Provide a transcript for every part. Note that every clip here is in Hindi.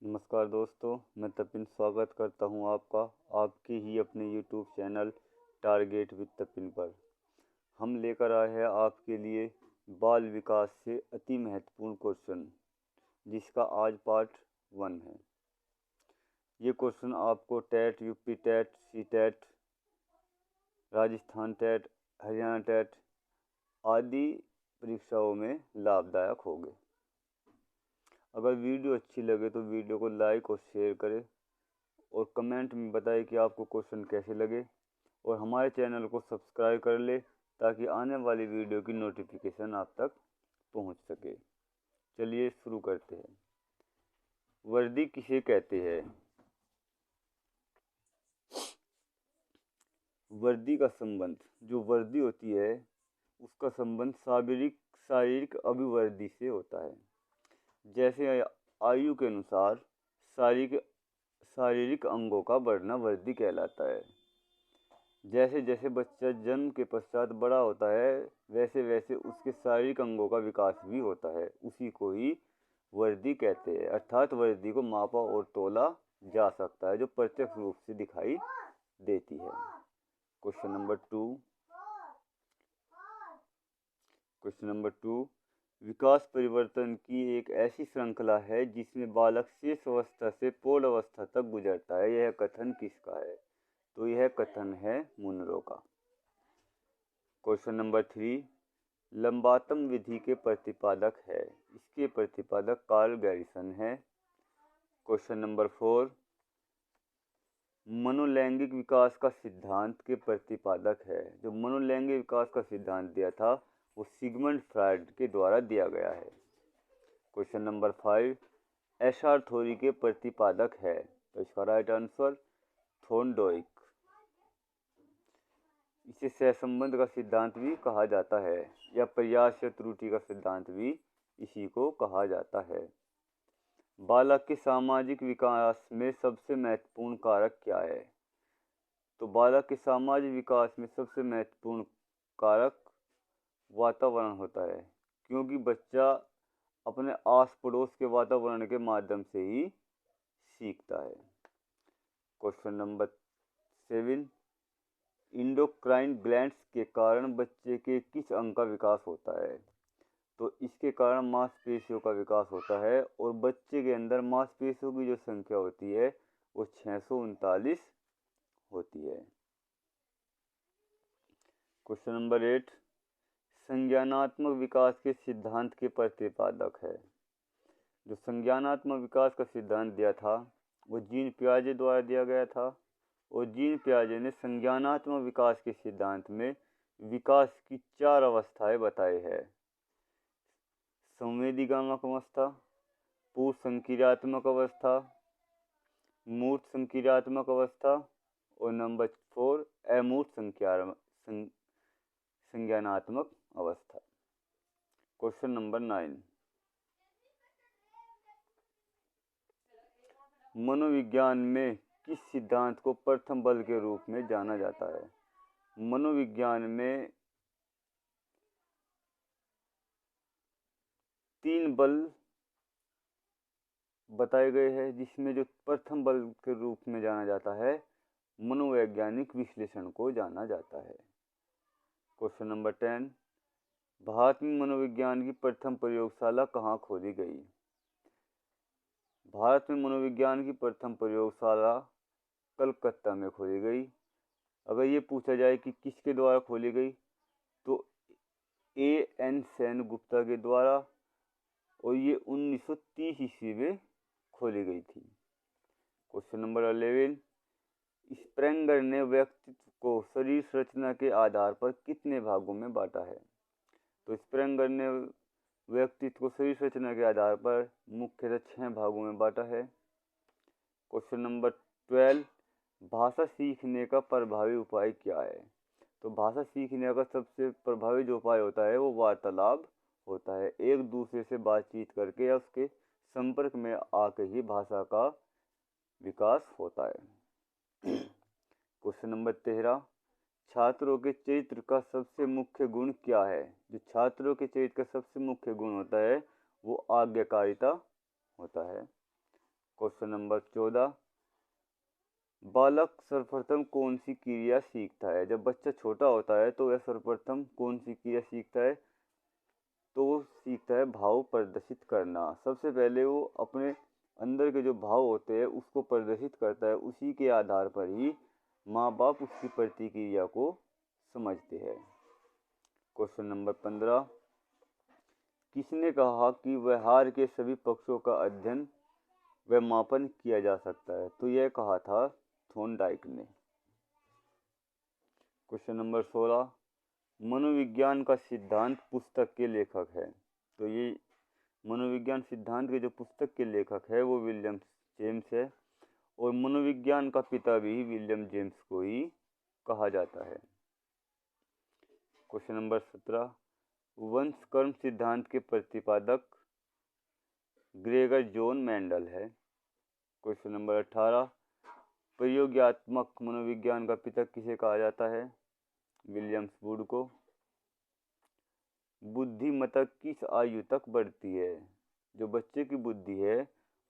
नमस्कार दोस्तों, मैं तपिन स्वागत करता हूं आपका आपके ही अपने YouTube चैनल टारगेट विद तपिन पर। हम लेकर आए हैं आपके लिए बाल विकास से अति महत्वपूर्ण क्वेश्चन, जिसका आज पार्ट 1 है। ये क्वेश्चन आपको TET, UP TET, C TET, Rajasthan TET, Haryana TET आदि परीक्षाओं में लाभदायक होंगे। अगर वीडियो अच्छी लगे तो वीडियो को लाइक और शेयर करें और कमेंट में बताएं कि आपको क्वेश्चन कैसे लगे, और हमारे चैनल को सब्सक्राइब कर ले ताकि आने वाली वीडियो की नोटिफिकेशन आप तक पहुंच सके। चलिए शुरू करते हैं। वर्दी किसे कहते हैं? वर्दी का संबंध, जो वर्दी होती है उसका संबंध शारीरिक अभिवृद्धि से होता है। जैसे आयु के अनुसार शारीरिक अंगों का बढ़ना वर्दी कहलाता है। जैसे जैसे बच्चा जन्म के पश्चात बड़ा होता है, वैसे वैसे उसके शारीरिक अंगों का विकास भी होता है। उसी को ही वर्दी कहते हैं। अर्थात वर्दी को मापा और तोला जा सकता है, जो प्रत्यक्ष रूप से दिखाई देती है। क्वेश्चन नंबर टू, विकास परिवर्तन की एक ऐसी श्रृंखला है जिसमें बालक शेष अवस्था से पौध अवस्था तक गुजरता है। यह कथन किसका है? तो यह कथन है मुनरो का। क्वेश्चन नंबर थ्री, लंबातम विधि के प्रतिपादक है। इसके प्रतिपादक कार्ल गैरिसन है। क्वेश्चन नंबर फोर, मनोलैंगिक विकास का सिद्धांत के प्रतिपादक है। जो मनोलैंगिक विकास का सिद्धांत दिया था वो सिगमंड फ्रायड के द्वारा दिया गया है। Question number five, Asher theory के प्रतिपादक है। तो इसका राइट आंसर थॉर्नडाइक। इसे सहसंबंध का सिद्धांत भी कहा जाता है, या प्रयास या त्रुटि का सिद्धांत भी इसी को कहा जाता है। बालक के सामाजिक विकास में सबसे महत्वपूर्ण कारक क्या है? तो बालक के सामाजिक विकास में सबसे महत्वपूर्ण कारक वातावरण होता है, क्योंकि बच्चा अपने आस पड़ोस के वातावरण के माध्यम से ही सीखता है। क्वेश्चन नंबर 7, इंडोक्राइन ग्लैंड्स के कारण बच्चे के किस अंग का विकास होता है? तो इसके कारण मांसपेशियों का विकास होता है, और बच्चे के अंदर मांसपेशियों की जो संख्या होती है वो 639 होती है। क्वेश्चन नंबर 8, संज्ञानात्मक विकास के सिद्धांत के प्रतिपादक है। जो संज्ञानात्मक विकास का सिद्धांत दिया था वो जीन पियाजे द्वारा दिया गया था, और जीन पियाजे ने संज्ञानात्मक विकास के सिद्धांत में विकास की 4 अवस्थाएं बताई है। संवेदीगामक अवस्था, पूर्व संक्रियात्मक अवस्था, मूर्त संक्रियात्मक अवस्था, और नंबर 4 अमूर्त संज्ञानात्मक अवस्था। क्वेश्चन नंबर 9, मनोविज्ञान में किस सिद्धांत को प्रथम बल के रूप में जाना जाता है? मनोविज्ञान में 3 बल बताए गए हैं, जिसमें जो प्रथम बल के रूप में जाना जाता है मनोवैज्ञानिक विश्लेषण को जाना जाता है। क्वेश्चन नंबर 10, भारत में मनोविज्ञान की प्रथम प्रयोगशाला कहाँ खोली गई? भारत में मनोविज्ञान की प्रथम प्रयोगशाला कलकत्ता में खोली गई। अगर ये पूछा जाए कि किसके द्वारा खोली गई, तो A.N. सेन गुप्ता के द्वारा, और ये 1930 ईस्वी में खोली गई थी। क्वेश्चन नंबर 11, स्प्रेंगर ने व्यक्तित्व को शरीर संरचना के आधार पर कितने भागों में बांटा है? तो स्प्रेंगर ने व्यक्तित्व को शरीर संरचना के आधार पर मुख्यतः 6 भागों में बांटा है। क्वेश्चन नंबर 12, भाषा सीखने का प्रभावी उपाय क्या है? तो भाषा सीखने का सबसे प्रभावी जो उपाय होता है वो वार्तालाप होता है। एक दूसरे से बातचीत करके या उसके संपर्क में आके ही भाषा का विकास होता है। क्वेश्चन नंबर 13, छात्रों के चरित्र का सबसे मुख्य गुण क्या है? जो छात्रों के चरित्र का सबसे मुख्य गुण होता है वो आज्ञाकारिता होता है। क्वेश्चन नंबर 14, बालक सर्वप्रथम कौन सी क्रिया सीखता है? जब बच्चा छोटा होता है तो वह सर्वप्रथम कौन सी क्रिया सीखता है? तो वो सीखता है भाव प्रदर्शित करना। सबसे पहले वो अपने अंदर के जो भाव होते हैं उसको प्रदर्शित करता है, उसी के आधार पर ही माँ बाप उसकी प्रतिक्रिया को समझते हैं। क्वेश्चन नंबर 15, किसने कहा कि व्यवहार के सभी पक्षों का अध्ययन व मापन किया जा सकता है? तो यह कहा था थॉर्नडाइक ने। क्वेश्चन नंबर 16, मनोविज्ञान का सिद्धांत पुस्तक के लेखक है? तो ये मनोविज्ञान सिद्धांत के जो पुस्तक के लेखक है वो विलियम जेम्स है, और मनोविज्ञान का पिता भी विलियम जेम्स को ही कहा जाता है। क्वेश्चन नंबर 17, वंश कर्म सिद्धांत के प्रतिपादक ग्रेगर जॉन मेंडल है। क्वेश्चन नंबर 18, प्रयोगात्मक मनोविज्ञान का पिता किसे कहा जाता है? विलियम्स वुड को। बुद्धिमत्ता किस आयु तक बढ़ती है? जो बच्चे की बुद्धि है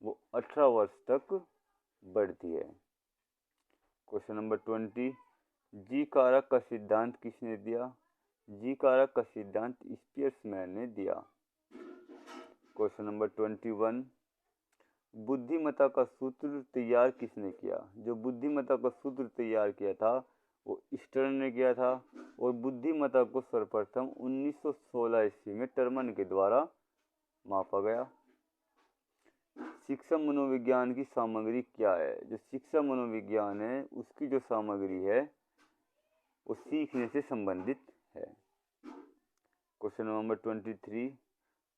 वो 18 वर्ष तक बढ़ती है। क्वेश्चन नंबर 20, जी कारक का सिद्धांत किसने दिया? जी कारक का सिद्धांत स्पियर्समैन ने दिया। क्वेश्चन नंबर 21, बुद्धिमत्ता का सूत्र तैयार किसने किया? जो बुद्धिमत्ता का सूत्र तैयार किया था वो स्टर्न ने किया था, और बुद्धिमत्ता को सर्वप्रथम 1916 ईस्वी में टर्मन के द्वारा मापा गया। शिक्षा मनोविज्ञान की सामग्री क्या है? जो शिक्षा मनोविज्ञान है उसकी जो सामग्री है वो सीखने से संबंधित है। क्वेश्चन नंबर 23,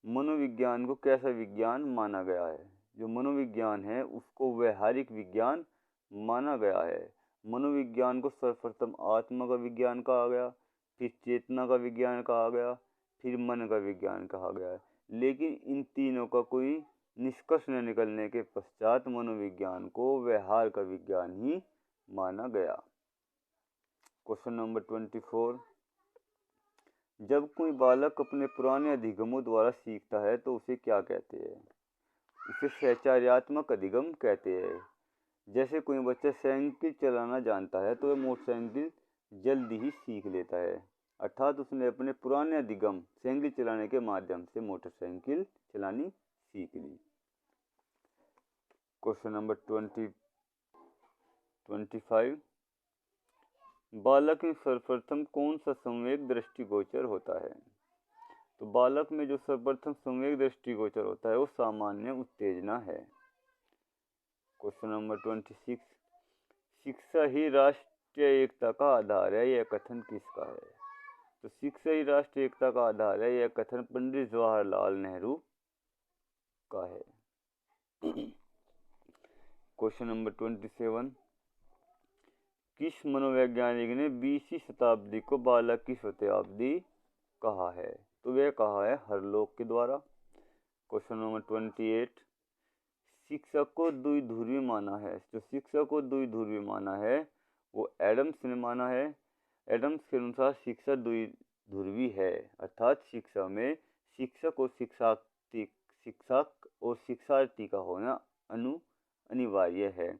मनोविज्ञान को कैसा विज्ञान माना गया है? जो मनोविज्ञान है उसको व्यवहारिक विज्ञान माना गया है। मनोविज्ञान को सर्वप्रथम आत्मा का विज्ञान कहा गया, फिर चेतना का विज्ञान कहा गया, फिर मन का विज्ञान कहा गया। लेकिन इन तीनों का कोई निष्कर्ष न निकलने के पश्चात मनोविज्ञान को व्यवहार का विज्ञान ही माना गया। क्वेश्चन नंबर 24, जब कोई बालक अपने पुराने अधिगमों द्वारा सीखता है तो उसे क्या कहते हैं? उसे सहचर्यात्मक अधिगम कहते हैं। जैसे कोई बच्चा साइकिल चलाना जानता है तो वह मोटरसाइकिल जल्दी ही सीख लेता है, अर्थात उसने अपने पुराने अधिगम साइकिल चलाने के माध्यम से मोटरसाइकिल चलानी सीख ली। क्वेश्चन नंबर 25, बालक में सर्वप्रथम कौन सा संवेग दृष्टिगोचर होता है? तो बालक में जो सर्वप्रथम संवेग दृष्टिगोचर होता है वो सामान्य उत्तेजना है। क्वेश्चन नंबर 26, शिक्षा ही राष्ट्रीय एकता का आधार है, यह कथन किसका है? तो शिक्षा ही राष्ट्रीय एकता का आधार है, यह कथन पंडित जवाहरलाल नेहरू का है। क्वेश्चन नंबर 27, किस मनोवैज्ञानिक ने 20वीं शताब्दी को बालक की शताब्दी कहा है? तो वह कहा है हरलॉक के द्वारा। क्वेश्चन नंबर 28, शिक्षा को द्विध्रुवी माना है? जो शिक्षा को द्विध्रुवी माना है वो एडम्स ने माना है। एडम्स के अनुसार शिक्षा द्विध्रुवी है, अर्थात शिक्षा में शिक्षक और शिक्षार्थी का होना अनिवार्य है,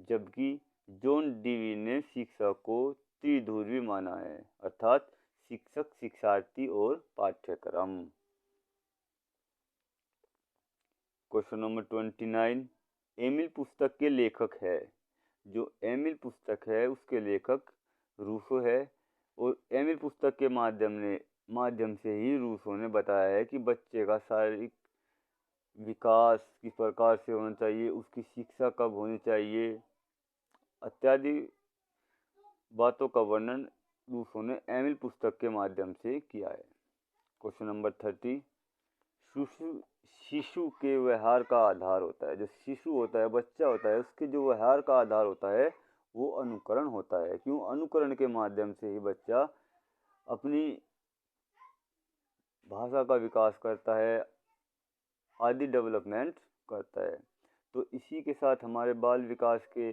जबकि जॉन डीवी ने शिक्षा को त्रिध्रुवी माना है, अर्थात शिक्षक, शिक्षार्थी और पाठ्यक्रम। क्वेश्चन नंबर 29, एमिल पुस्तक के लेखक है? जो एमिल पुस्तक है उसके लेखक रूसो है, और एमिल पुस्तक के माध्यम से ही रूसो ने बताया है कि बच्चे का शारीरिक विकास किस प्रकार से होना चाहिए, उसकी शिक्षा कब होनी चाहिए, इत्यादि बातों का वर्णन रूसो ने एमिल पुस्तक के माध्यम से किया है। क्वेश्चन नंबर 30, शिशु के व्यवहार का आधार होता है? जो शिशु होता है, बच्चा होता है, उसके जो व्यवहार का आधार होता है वो अनुकरण होता है। क्यों? अनुकरण के माध्यम से ही बच्चा अपनी भाषा का विकास करता है, आदि डेवलपमेंट करता है। तो इसी के साथ हमारे बाल विकास के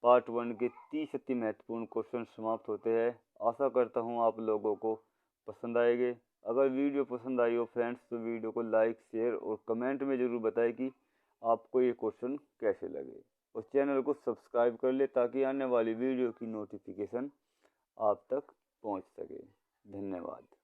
पार्ट 1 के 30 अति महत्वपूर्ण क्वेश्चन समाप्त होते हैं। आशा करता हूँ आप लोगों को पसंद आएंगे। अगर वीडियो पसंद आई हो फ्रेंड्स तो वीडियो को लाइक, शेयर और कमेंट में ज़रूर बताएं कि आपको ये क्वेश्चन कैसे लगे। उस चैनल को सब्सक्राइब कर ले ताकि आने वाली वीडियो की नोटिफिकेशन आप तक पहुंच सके। धन्यवाद।